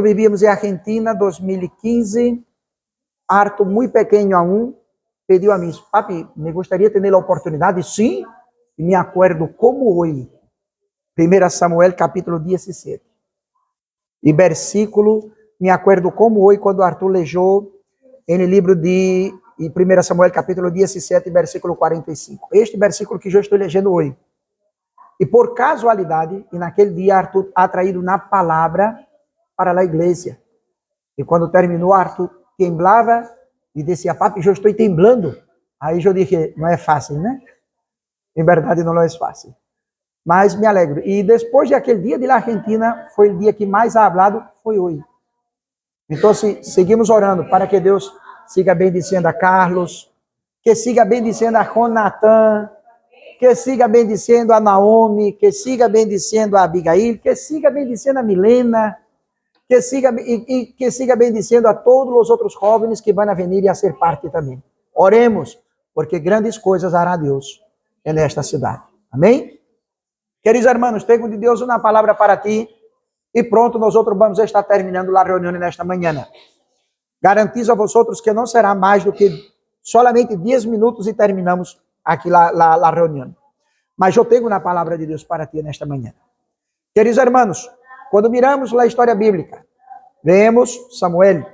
Vivíamos em Argentina, 2015. Arthur, muito pequeno aún, pediu a mim: papi, me gostaria de ter a oportunidade. Sim, me acuerdo como hoje. 1 Samuel, capítulo 17. E versículo, me acuerdo como hoje, quando Arthur leu no livro de 1 Samuel, capítulo 17, versículo 45. Este versículo que eu estou lendo hoje. E por casualidade, e naquele dia, Arthur ha traído uma palavra para a igreja. E quando terminou, Arthur temblava e dizia: papi, eu estou temblando. Aí eu disse: não é fácil, né? Em verdade, não é fácil. Mas me alegro. E depois daquele dia de la Argentina, foi o dia que mais ha hablado, foi hoje. Então, seguimos orando para que Deus siga bendizendo a Carlos, que siga bendizendo a Jonathan, que siga bendizendo a Naomi, que siga bendizendo a Abigail, que siga bendizendo a Milena, que siga bendizendo a todos os outros jovens que vão vir a ser parte também. Oremos, porque grandes coisas hará Deus nesta cidade. Amém? Queridos irmãos, tenho de Deus uma palavra para ti, e pronto, nós outros vamos estar terminando a reunião nesta manhã. Garantizo a vosotros que não será mais do que solamente 10 minutos e terminamos aqui a reunião. Mas eu tenho uma palavra de Deus para ti nesta manhã. Queridos irmãos, quando miramos a história bíblica, vemos Samuel,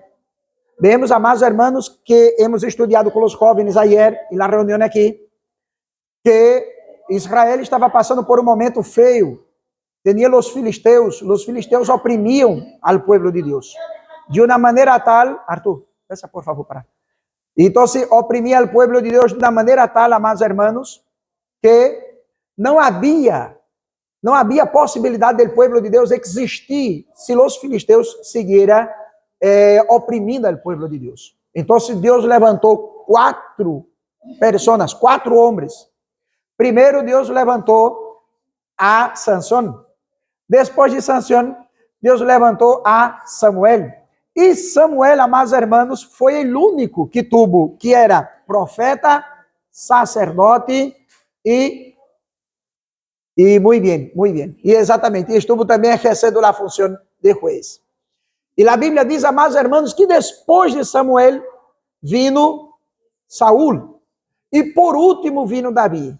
vemos, amados irmãos, que hemos estudado com os jovens ayer, e na reunião aqui, que Israel estava passando por um momento feio. Tinha os filisteus oprimiam ao povo de Deus. De uma maneira tal, Arthur, peça por favor para. Então, oprimia o povo de Deus de uma maneira tal, amados irmãos, que não havia possibilidade do povo de Deus existir se os filisteus seguiram oprimindo o povo de Deus. Então, Deus levantou 4 pessoas, 4 homens. Primeiro, Deus levantou a Sansão. Depois de Sansão, Deus levantou a Samuel. E Samuel, amados irmãos, foi o único que era profeta, sacerdote e muito bem. E exatamente, estuvo também exercendo a função de juiz. E a Bíblia diz, amados irmãos, que depois de Samuel, vino Saúl. E por último, vino Davi.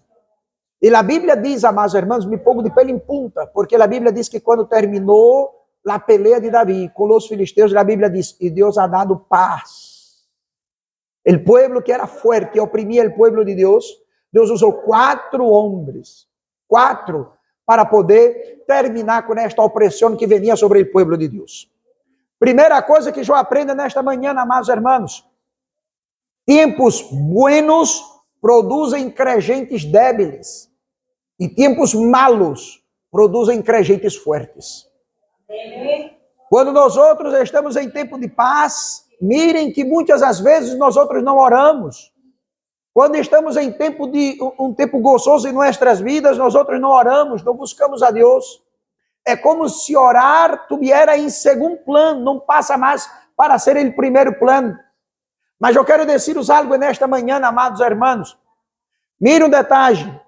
E a Bíblia diz, amados irmãos, me pongo de pelo em punta, porque a Bíblia diz que quando terminou a peleia de Davi com os filisteus, a Bíblia diz, e Deus ha dado paz. O povo que era forte e oprimia o povo de Deus, Deus usou 4 homens, 4, para poder terminar com esta opressão que venia sobre o povo de Deus. Primeira coisa que eu aprendo nesta manhã, amados irmãos, tempos buenos produzem crentes débiles, e tempos malos produzem crentes fortes. Quando nós outros estamos em tempo de paz, mirem que muitas das vezes nós outros não oramos. Quando estamos em um tempo gozoso em nossas vidas, nós outros não oramos, não buscamos a Deus. É como se orar tuviera em segundo plano, não passa mais para ser o primeiro plano. Mas eu quero dizer-vos algo nesta manhã, amados irmãos. Mire um detalhe.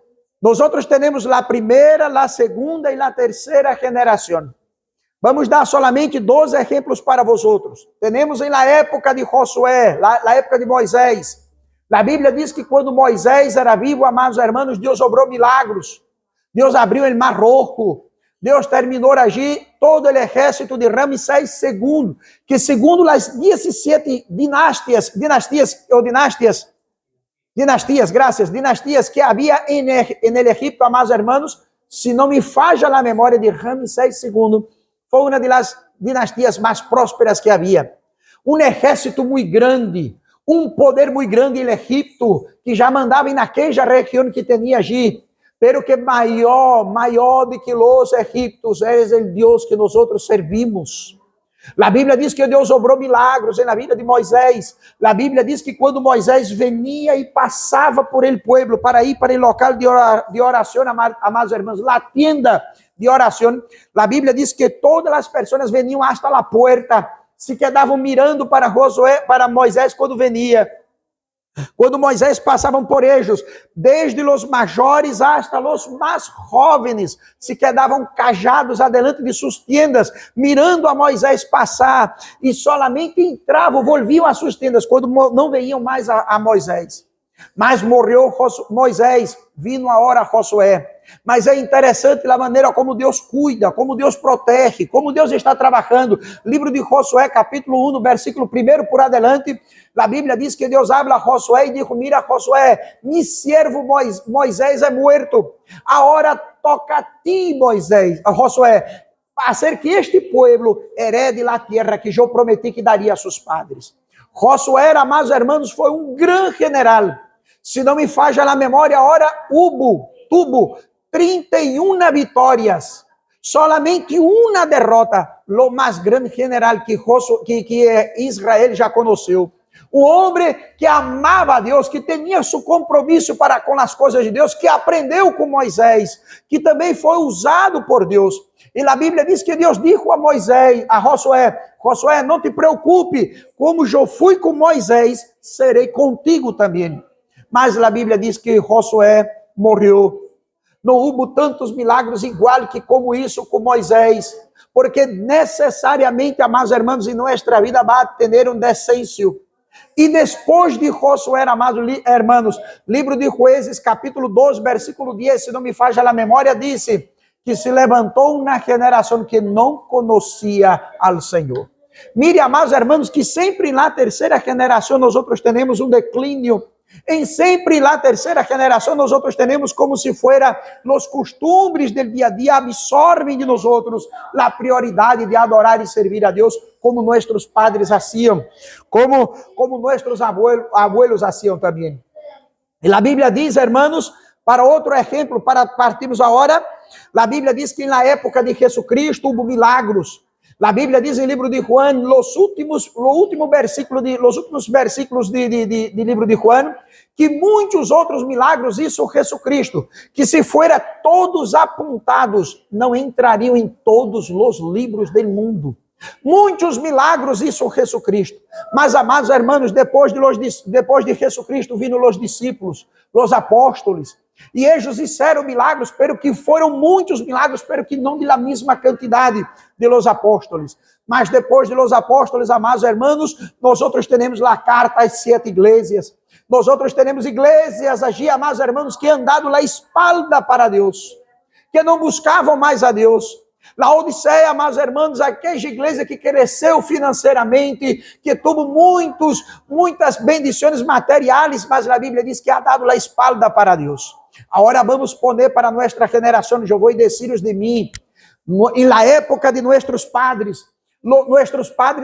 Nós outros temos a primeira, a segunda e a terceira geração. Vamos dar solamente 2 exemplos para vosotros. Temos na época de Josué, na época de Moisés. A Bíblia diz que quando Moisés era vivo, amados irmãos, Deus obrou milagros. Deus abriu o Mar Rojo. Deus terminou agir todo o exército de Ramsés II, que segundo as 17 dinastias que havia en el Egipto, amados hermanos, se não me falha a memória de Ramsés II, foi uma das dinastias mais prósperas que havia. Um exército muito grande, um poder muito grande no Egipto, que já mandava naquela região que tinha allí, pero que maior do que os egiptos, é o Deus que nós outros servimos. A Bíblia diz que Deus obrou milagros na vida de Moisés. A Bíblia diz que quando Moisés venia e passava por el pueblo para ir para o local de oração, amados irmãos, a tienda de oração, a Bíblia diz que todas as pessoas veniam hasta a porta, se quedavam mirando para Moisés quando venia. Quando Moisés passavam por ellos, desde os maiores hasta os mais jovens, se quedavam cajados adelante de suas tiendas, mirando a Moisés passar, e solamente entravam, volviam a suas tendas, quando não veiam mais a Moisés. Mas morreu Moisés, vindo a hora Josué. Mas é interessante a maneira como Deus cuida, como Deus protege, como Deus está trabalhando. Livro de Josué, capítulo 1, versículo 1 por adelante, a Bíblia diz que Deus habla a Josué e diz: mira Josué, mi servo Moisés é morto. Agora toca a ti, Moisés, a Josué, fazer que este pueblo herede a terra que eu prometi que daria a seus padres. Josué, amados hermanos, foi um grande general. Se não me falha a memória, agora tuvo 31 vitórias, solamente uma derrota, o mais grande general que Israel já conheceu. Um homem que amava a Deus, que tinha seu compromisso para com as coisas de Deus, que aprendeu com Moisés, que também foi usado por Deus. E a Bíblia diz que Deus disse a Moisés, a Josué: Josué, não te preocupe, como eu fui com Moisés, serei contigo também. Mas a Bíblia diz que Josué morreu. Não houve tantos milagres igual que como isso com Moisés, porque necessariamente, amados irmãos, em nossa vida vai ter um descenso. E depois de Josué, amados irmãos, livro de Juízes, capítulo 2, versículo 10, se não me falha a memória, disse que se levantou uma geração que não conhecia ao Senhor. Mire, amados irmãos, que sempre na terceira geração nós temos um declínio. Em sempre na terceira geração nós temos como se fuera os costumes do dia a dia absorvem de nós a prioridade de adorar e servir a Deus, como nossos padres haciam, como nossos abuelos haciam também. E a Bíblia diz, hermanos, para outro exemplo, para partirmos agora, a Bíblia diz que na época de Jesucristo houve milagros. A Bíblia diz em livro de Juan, os últimos versículos do livro de Juan, que muitos outros milagros hizo Jesucristo, que se fuera todos apontados, não entrariam em todos os livros do mundo. Muitos milagros hizo Jesucristo. Mas, amados irmãos, depois de Jesucristo, viram os discípulos, os apóstolos, e eles fizeram milagros, pero que foram muitos milagros, pero que não da mesma quantidade de los apóstolos. Mas depois de los apóstolos, amados irmãos, nós temos a carta às 7 igrejas. Nós temos igrejas allí, amados irmãos, que han dado a espalda para Deus, que não buscavam mais a Deus. La Odisseia, amados irmãos, aquela igreja que cresceu financeiramente, que teve muitas bendições materiais, mas a Bíblia diz que ha dado a espalda para Deus. Agora vamos poner para nossa geração, eu vou dizer-os de mim, na época de nossos padres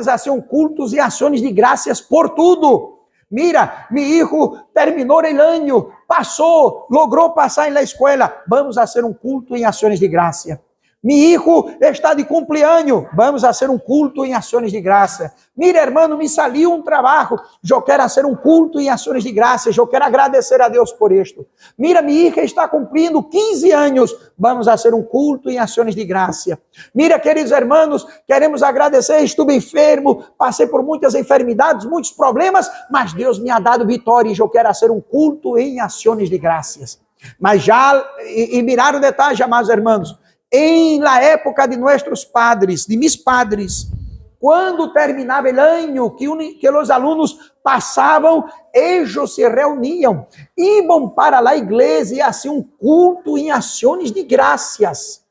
faziam cultos e ações de graças por tudo. Mira, mi hijo terminou o ano, passou, logrou passar na escola, vamos fazer um culto em ações de graça. Mi hijo está de cumpleaños, vamos fazer um culto em ações de graça. Mira, hermano, me saliu um trabalho, eu quero fazer um culto em ações de graça, eu quero agradecer a Deus por isto. Mira, minha hija está cumprindo 15 anos, vamos fazer um culto em ações de graça. Mira, queridos hermanos, queremos agradecer, estive enfermo, passei por muitas enfermidades, muitos problemas, mas Deus me ha dado vitória e eu quero fazer um culto em ações de graças. Mas já, e mirar o detalhe, amados irmãos, em la época de nossos padres, de mis padres, quando terminava o ano que os alunos passavam, eles se reuniam, iam para a igreja e faziam um culto em ações de graças.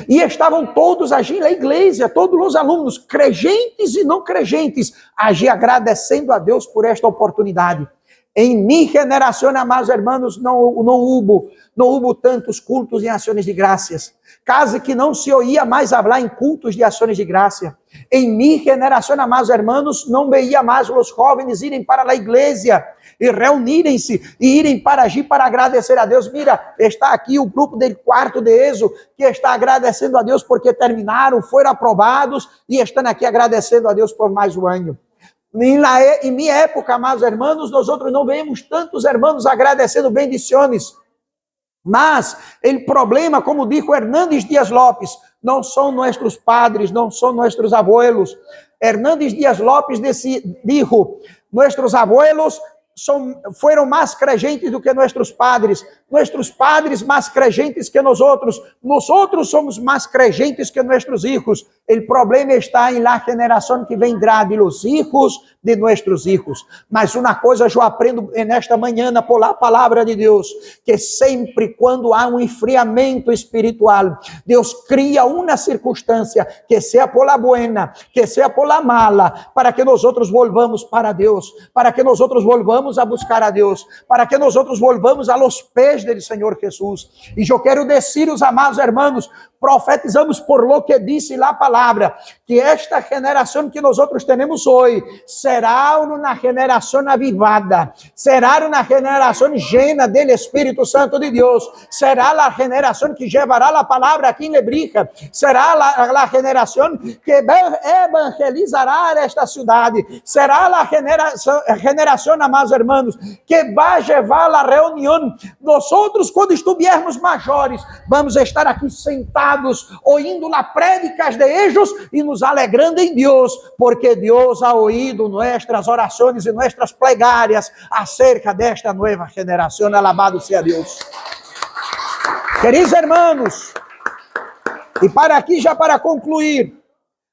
E estavam todos agindo na igreja, todos os alunos, crentes e não crentes, agiam agradecendo a Deus por esta oportunidade. Em minha geração, amados irmãos, não houve tantos cultos em ações de graças. Quase que não se oía mais falar em cultos de ações de graça. Em minha geração, amados irmãos, não veia mais os jovens irem para a igreja e reunirem-se e irem para agir para agradecer a Deus. Mira, está aqui o grupo do quarto de ESO que está agradecendo a Deus porque terminaram, foram aprovados e estão aqui agradecendo a Deus por mais um ano. Em minha época, amados irmãos, nós não vemos tantos irmãos agradecendo bendições. Mas o problema, como disse Hernández Dias Lopes, não são nossos padres, não são nossos abuelos. Hernández Dias Lopes disse: nossos abuelos fueron más creyentes do que nuestros padres más creyentes que nosotros somos más creyentes que nuestros hijos. El problema está en la generación que vendrá de los hijos de nuestros hijos. Mas uma coisa eu aprendo nesta manhã por la palavra de Deus, que sempre quando há um enfriamento espiritual, Deus cria uma circunstância, que seja por la buena, que seja por la mala, para que nós outros volvamos para Deus, para que nós outros volvamos a buscar a Deus, para que nós outros volvamos a los pés do Senhor Jesus. E eu quero dizer, os amados irmãos, profetizamos por lo que disse a palavra, que esta geração que nós outros temos hoje será uma geração avivada, será uma geração llena do Espírito Santo de Deus, será a geração que levará a palavra aqui em Lebrija, será a geração que evangelizará esta cidade, será a geração, amados irmãos, que vai levar a reunião. Nós outros, quando estivermos maiores, vamos estar aqui sentados, ouvindo as prédicas de eles e nos alegrando em Deus, porque Deus ha ouído nossas orações e nossas plegarias acerca desta nova geração. Alabado seja Deus. Queridos irmãos, e para aqui, já para concluir,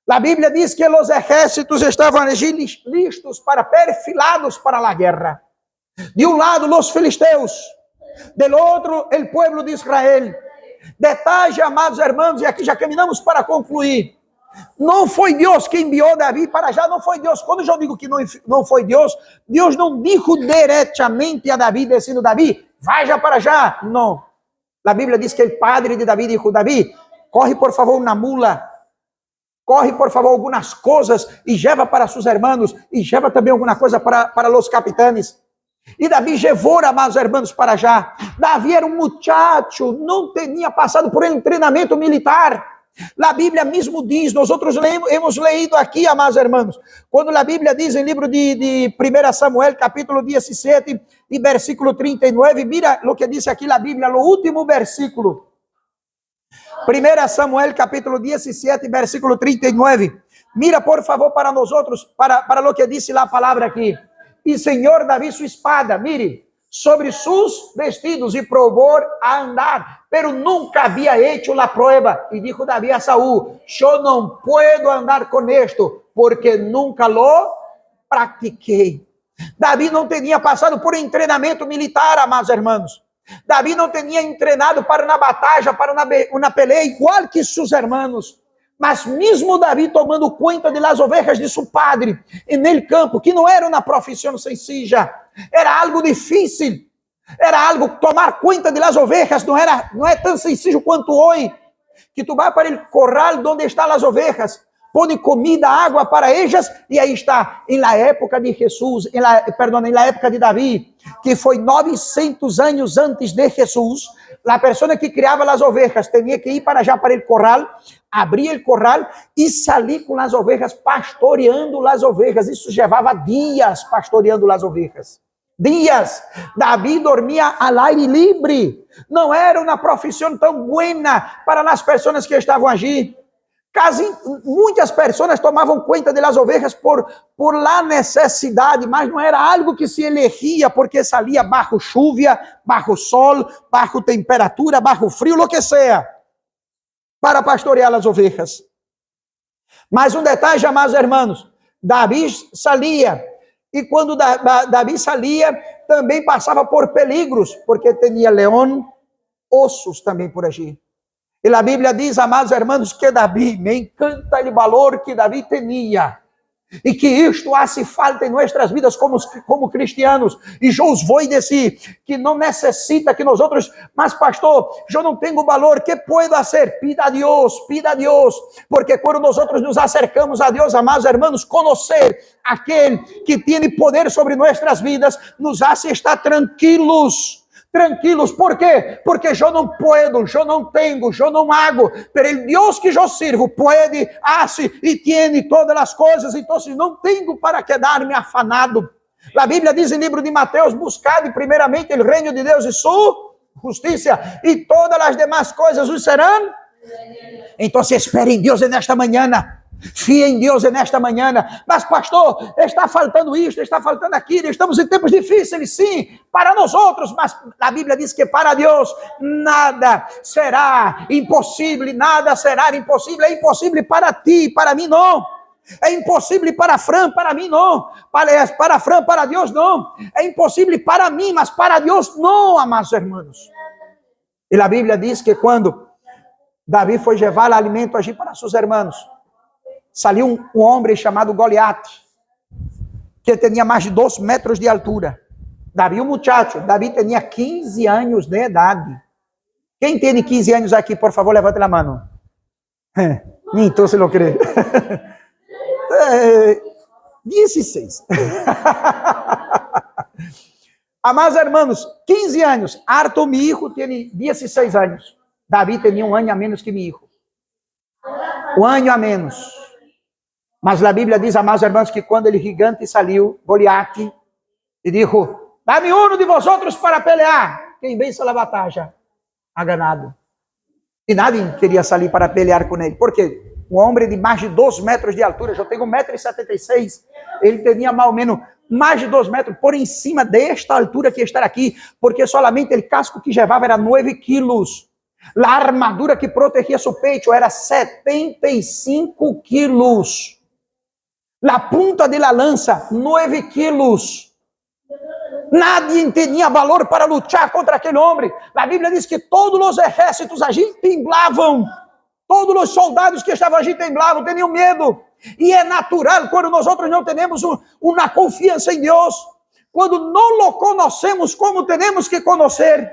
a Bíblia diz que os exércitos estavam listos perfilados para a guerra. De um lado, os filisteus, del outro, o povo de Israel. Detalhe, amados irmãos, e aqui já caminhamos para concluir. Não foi Deus que enviou Davi para já, não foi Deus. Quando eu digo que não foi Deus, Deus não disse diretamente a Davi, dizendo: Davi, vai já para já. Não. A Bíblia diz que o padre de Davi disse: Davi, corre por favor uma mula, corre por favor algumas coisas e leva para seus irmãos, e leva também alguma coisa para os capitães. E Davi levou, amados irmãos, para já. Davi era um muchacho, não tinha passado por um treinamento militar. A Bíblia mesmo diz, nós outros hemos leído aqui, amados irmãos, quando a Bíblia diz em livro de 1 Samuel, capítulo 17, e versículo 39, mira o que diz aqui a Bíblia, no último versículo. 1 Samuel, capítulo 17, versículo 39. Mira, por favor, para nós outros, para o que diz a palavra aqui. E Senhor Davi sua espada, mire, sobre seus vestidos e provou a andar, pero nunca havia hecho la prueba. E dijo Davi a Saúl: eu não puedo andar com esto, porque nunca lo pratiquei. Davi não tinha passado por um treinamento militar, amados irmãos. Davi não tinha treinado para uma batalha, para uma peleia, igual que seus irmãos. Mas mesmo Davi tomando conta de las ovejas de seu padre, no campo, que não era uma profissão sencilla, era algo difícil, era algo, tomar conta de las ovejas não é tão sencillo quanto hoje, que tu vai para o corral onde estão as ovejas, põe comida, água para elas, e aí está, em la época de Jesus, em la época de Davi, que foi 900 anos antes de Jesus, a pessoa que criava as ovejas tinha que ir para o corral, abrir o corral e sair com as ovejas, pastoreando as ovejas. Isso levava dias pastoreando as ovejas. Dias. Davi dormia ao aire livre. Não era uma profissão tão buena para as pessoas que estavam ali. Muitas pessoas tomavam conta das ovejas por la necessidade, mas não era algo que se elegia porque salia bajo chuva, bajo sol, bajo temperatura, bajo frio, lo que seja, para pastorear as ovejas. Mas um detalhe, amados irmãos, Davi salia, e quando Davi salia, também passava por peligros, porque tinha leão, ossos também por ali. E a Bíblia diz, amados irmãos, que Davi, me encanta o valor que Davi tinha, e que isto hace falta em nossas vidas como cristianos. E eu os vou dizer que não necessita que nós outros, mas pastor, eu não tenho valor, que posso fazer? Pida a Deus, porque quando nós outros nos acercamos a Deus, amados irmãos, conhecer aquele que tem poder sobre nossas vidas, nos hace estar tranquilos. ¿Por quê? Porque eu não puedo, eu não tenho, eu não hago, pero o Deus que eu sirvo pode, hace e tiene todas as coisas, então não tenho para quedar-me afanado. A Bíblia diz em livro de Mateus: buscai primeiramente o reino de Deus e sua justiça, e todas as demais coisas os serão. Então espere em Deus nesta manhã. Fie em Deus nesta manhã. Mas pastor, está faltando isto, está faltando aquilo, estamos em tempos difíceis, sim, para nós outros, mas a Bíblia diz que para Deus nada será impossível, nada será impossível. É impossível para ti, para mim não. É impossível para Fran, para mim não. Para Fran, para Deus não. É impossível para mim, mas para Deus não, amados irmãos. E a Bíblia diz que quando Davi foi levar alimento allí para seus irmãos, saiu um homem chamado Goliate, que tinha mais de 2 metros de altura. Davi, um muchacho, Davi tinha 15 anos de idade. Quem tem 15 anos aqui, por favor, levante a mão. Nem então se lo crê. 16. Amados irmãos, 15 anos. Arthur, meu hijo, tem 16 anos. Davi tinha 1 ano a menos que meu hijo. 1 ano a menos. Mas a Bíblia diz, amados irmãos, que quando ele gigante saiu, Goliate, e disse: dá-me um de vosotros para pelear. Quem vence a batalha, ha ganado. E nadie queria sair para pelear com ele. Por quê? Um homem de mais de 2 metros de altura, eu tenho 1,76 m, ele tinha mais ou menos mais de 2 metros por em cima desta altura que está aqui, porque solamente o casco que levava era 9 quilos. A armadura que protegia seu peito era 75 quilos. A punta de la lança, 9 quilos. Nadie tinha valor para lutar contra aquele homem. A Bíblia diz que todos os exércitos allí temblavam. Todos os soldados que estavam allí temblavam, tinham medo. E é natural quando nós outros não temos uma confiança em Deus. Quando não o conhecemos como temos que conhecer.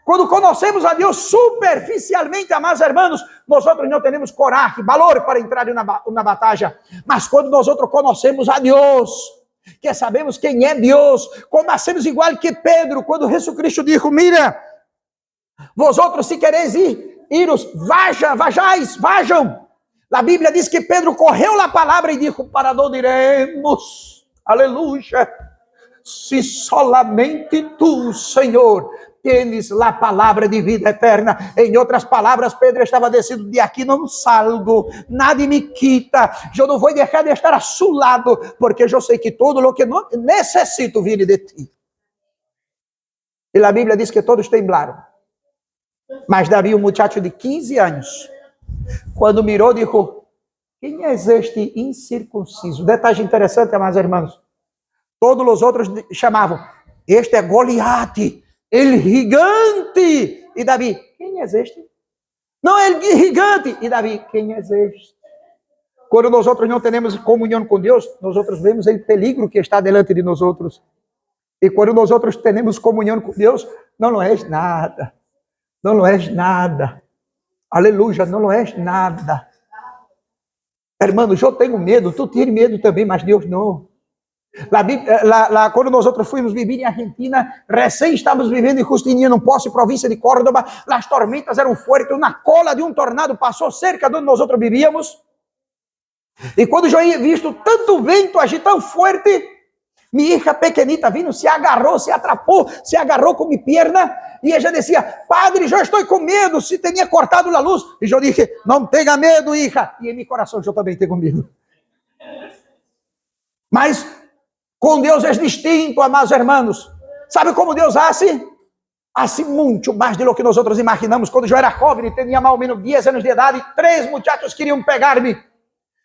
Quando conhecemos a Deus superficialmente, amados irmãos, nós outros não temos coragem, valor para entrar na batalha. Mas quando nós outros conhecemos a Deus, que sabemos quem é Deus, como hacemos igual que Pedro, quando Jesus Cristo disse: mira, vosotros se quereis iros, vajam. A Bíblia diz que Pedro correu a palavra e disse: para onde iremos? Aleluia. Se solamente tu, Senhor, tens a palavra de vida eterna. Em outras palavras, Pedro estava dizendo: de aqui não salgo, nada me quita, eu não vou deixar de estar a seu lado, porque eu sei que tudo o que não necessito vir de ti. E a Bíblia diz que todos temblaram. Mas Davi, um muchacho de 15 anos, quando mirou, disse: quem é este incircunciso? Detalhe interessante, amados irmãos. Todos os outros chamavam: este é Goliate, ele gigante. E Davi: quem é este? Não, ele gigante. E Davi: quem é este? Quando nós outros não temos comunhão com Deus, nós outros vemos o peligro que está delante de nós outros. E quando nós outros temos comunhão com Deus, não és nada. Não és nada. Aleluia, não és nada. Irmãos, eu tenho medo, tu tens medo também, mas Deus não. Quando nós outros fomos viver em Argentina, recém estávamos vivendo em Justiniano, Poço, província de Córdoba, as tormentas eram fortes, na cola de um tornado passou cerca de onde nós outros vivíamos. E quando eu ia visto tanto vento agir tão forte, minha hija pequenita vindo, se agarrou, se atrapou, se agarrou com minha perna, e ela dizia: padre, eu estou com medo, se tinha cortado a luz. E eu disse: não tenha medo, hija. E em meu coração eu também tenho medo. Mas com Deus é distinto, amados irmãos. Sabe como Deus hace? Hace muito mais do que nós outros imaginamos. Quando eu era jovem, tinha mais ou menos 10 anos de idade, 3 muchachos queriam pegar-me.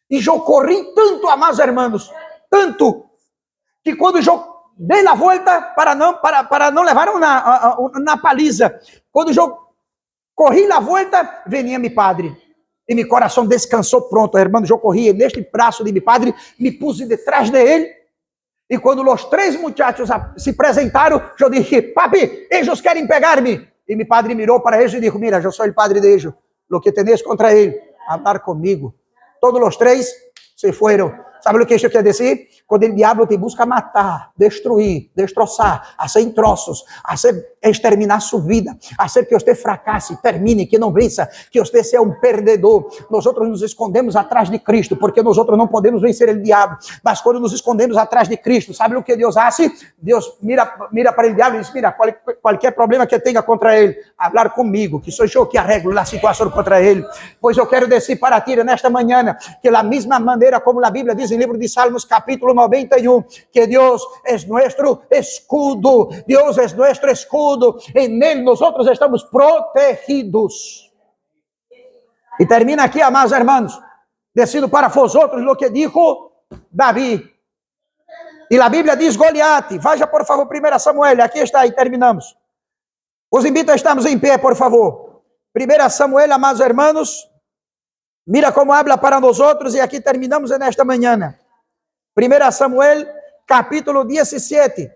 E eu corri tanto, amados irmãos, tanto, que quando eu dei a volta para não levar na paliza, quando eu corri a volta, venia meu padre. E meu coração descansou pronto, irmãos. Eu corri neste braço de meu padre, me pus detrás dele. E quando os 3 muchachos se apresentaram, eu disse: papi, eles querem pegar-me. E meu padre mirou para eles e disse: mira, eu sou o padre de ellos. Lo que tenéis contra ele, hablar comigo. Todos os 3 se foram. Sabe o que isso quer dizer? Quando o diabo te busca matar, destruir, destroçar, fazer em troços, fazer exterminar sua vida, fazer que você fracasse, termine, que não vença, que você seja um perdedor. Nós outros nos escondemos atrás de Cristo, porque nós outros não podemos vencer o diabo. Mas quando nos escondemos atrás de Cristo, sabe o que Deus faz? Deus mira para o diabo e diz: mira, qualquer problema que tenha contra ele, falar comigo, que sou eu que arreglo a situação contra ele. Pois eu quero descer para ti nesta manhã, que da mesma maneira como a Bíblia diz em livro de Salmos, capítulo 91, que Deus é nosso escudo, Deus é nosso escudo, e nele nós outros estamos protegidos. E termina aqui, amados irmãos, decido para vosotros lo que dijo Davi. E a Bíblia diz Goliate. Veja, por favor, 1 Samuel, aqui está, e terminamos. Os invito a estarmos em pé, por favor. 1 Samuel, amados irmãos, mira como habla para nós outros, e aqui terminamos nesta manhã. 1 Samuel, capítulo 17,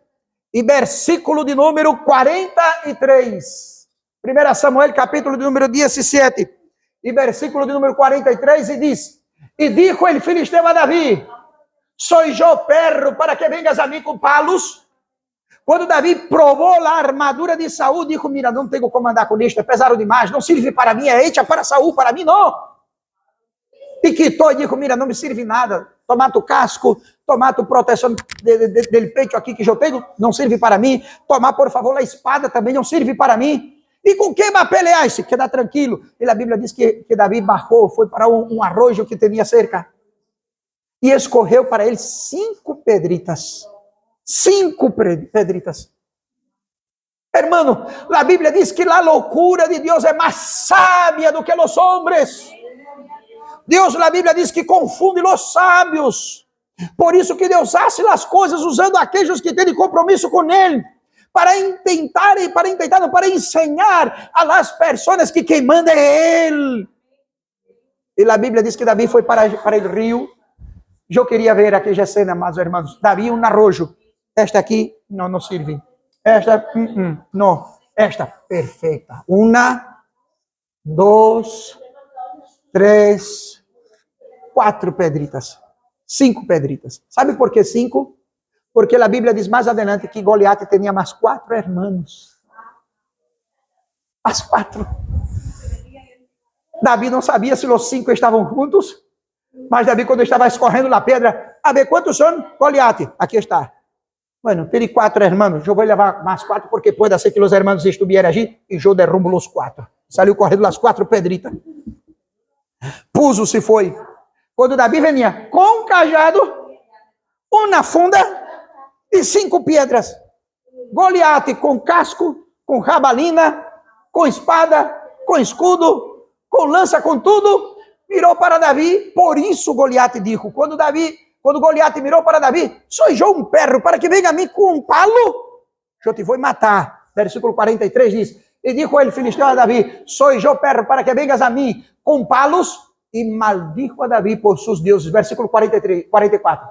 e versículo de número 43. 1 Samuel, capítulo de número 17, e versículo de número 43, e diz: E dijo el filisteo a Davi: Soy yo perro para que vengas a mim com palos? Quando Davi provou a armadura de Saul, disse: mira, não tenho como andar com isto, é pesado demais, não serve para mim, é hecha para Saul, para mim não. E quitou e disse: mira, não me serve nada, tomar tu casco, tomar tu proteção del peito aqui que eu tenho, não serve para mim, tomar por favor a espada também não serve para mim. E com quem vai pelear? Se queda tranquilo. E a Bíblia diz que Davi bajou, foi para um arrojo que tinha cerca, e escorreu para ele 5 pedritas. 5 pedritas. Hermano, a Bíblia diz que a loucura de Deus é mais sábia do que os homens. Deus, na Bíblia, diz que confunde os sábios. Por isso que Deus hace as coisas usando aqueles que têm compromisso com Ele, para ensinar a las pessoas que quem manda é Ele. E a Bíblia diz que Davi foi para o rio. Eu queria ver aquela cena, meus irmãos. Davi, um arrojo. Esta aqui, não serve. Esta, não. Esta, perfeita. 1, 2, 3, 4 pedritas. 5 pedritas. Sabe por que 5? Porque a Bíblia diz mais adelante que Goliate tinha mais 4 irmãos. As 4. Davi não sabia se os 5 estavam juntos, mas Davi, quando estava escorrendo a pedra, a ver quantos são? Goliate, aqui está. Bueno, tem 4 irmãos, eu vou levar mais 4, porque pode ser que os irmãos estuvieran allí, e eu derrubo os 4. Saiu correndo as 4 pedritas. Puso se foi. Quando Davi venia com um cajado, uma funda e 5 pedras. Goliate com casco, com jabalina, com espada, com escudo, com lança, com tudo, mirou para Davi. Por isso Goliate disse, quando Goliate mirou para Davi: sou eu um perro para que venha a mim com um palo? Eu te vou matar. Versículo 43 diz: e dijo el filisteo a Davi: sou eu perro para que vengas a mim com palos? E maldijo a Davi por seus deuses. Versículo 44.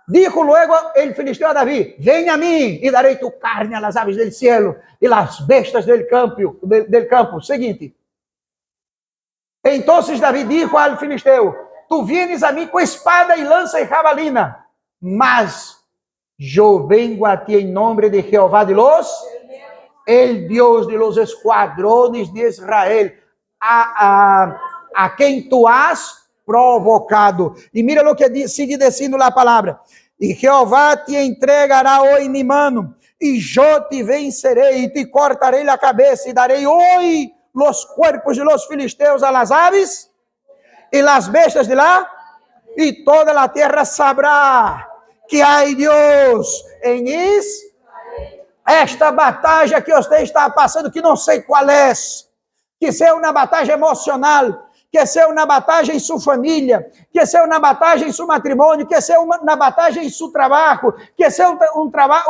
Dijo luego el filisteo a Davi: ven a mim e darei tu carne a las aves del cielo e las bestas del campo. Seguinte. Então Davi dijo al filisteo: tu vienes a mim com espada e lança e jabalina, mas eu vengo a ti em nome de Jeová de los, el Deus de los esquadrones de Israel, a quem tu has provocado. E mira o que sigue dizendo a palavra: e Jeová te entregará hoje em minha mão, e eu te vencerei, e te cortarei a cabeça, e darei hoje os cuerpos de los filisteus a las aves, e las bestas de lá, e toda a terra sabrá que há Deus em Israel. Esta batalha que você está passando, que não sei qual é, que seja uma batalha emocional, que seja uma batalha em sua família, que seja uma batalha em seu matrimônio, que seja uma batalha em seu trabalho, que seja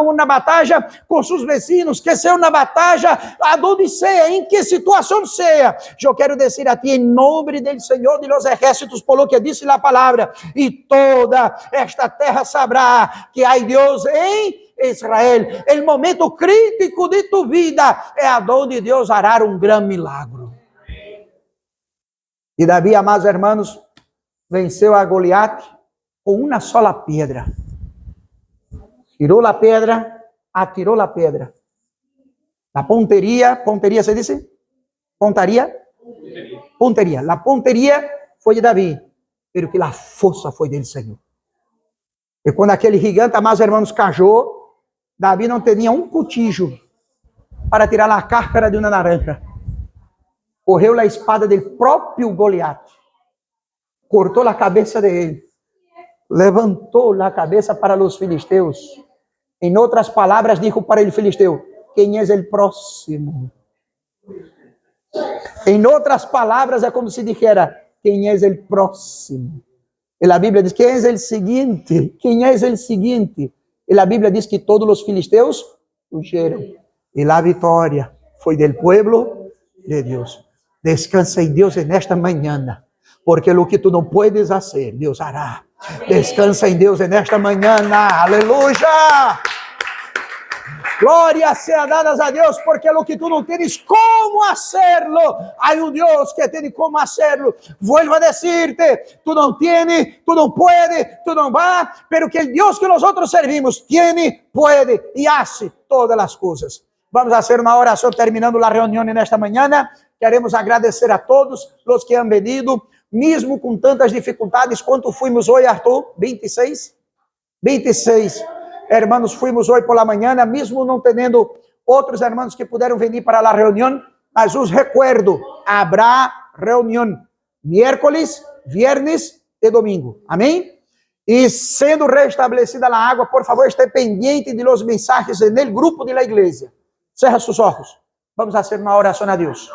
uma batalha com seus vecinos, que seja uma batalha aonde seja, em que situação seja. Eu quero dizer a ti, em nome do Senhor de los Exércitos, por lo que disse a palavra, e toda esta terra saberá que há Deus em Israel. O momento crítico de tu vida é aonde Deus hará um grande milagre. E Davi, amados irmãos, venceu a Goliate con una sola piedra. Tiró la piedra, atiró la piedra. La pontería se dice, puntería. La pontería foi de Davi, pero que la força foi del Senhor. E quando aquele gigante, amados irmãos, cajou, Davi não tinha um cuchillo para tirar a cáscara de uma naranja. Correu a espada del próprio Goliat, cortou a cabeça de ele, levantou a cabeça para os filisteus. Em outras palavras, dijo para o filisteu: quem é o próximo? Em outras palavras, é como se dijera: quem é o próximo? E a Bíblia diz: quem é o seguinte? Quem é o seguinte? E a Bíblia diz que todos os filisteus fugiram. E a vitória foi del pueblo de Deus. Descansa em Deus nesta manhã, porque o que tu não puedes fazer, Deus hará. Descansa em Deus nesta manhã. Aleluia! Glórias sejam dadas a Deus, porque lo que tu não tens como hacerlo, há Deus que tem como hacerlo. Vuelvo a decirte, tu não tienes, tu não puedes, tu não vas, pero que el Deus que nosotros servimos tiene, puede y hace todas as coisas. Vamos a hacer uma oração terminando a reunião nesta manhã. Queremos agradecer a todos os que han venido, mesmo com tantas dificuldades. Quanto fomos hoje, Arthur? 26? 26. Hermanos, fuimos hoje por la manhã, mesmo não tendo outros hermanos que puderam vir para a reunião, mas os recuerdo, habrá reunião miércoles, viernes e domingo. Amém? E sendo restabelecida a água, por favor, esteja pendiente de los mensajes no grupo de la igreja. Cerra seus olhos. Vamos fazer uma oração a Deus.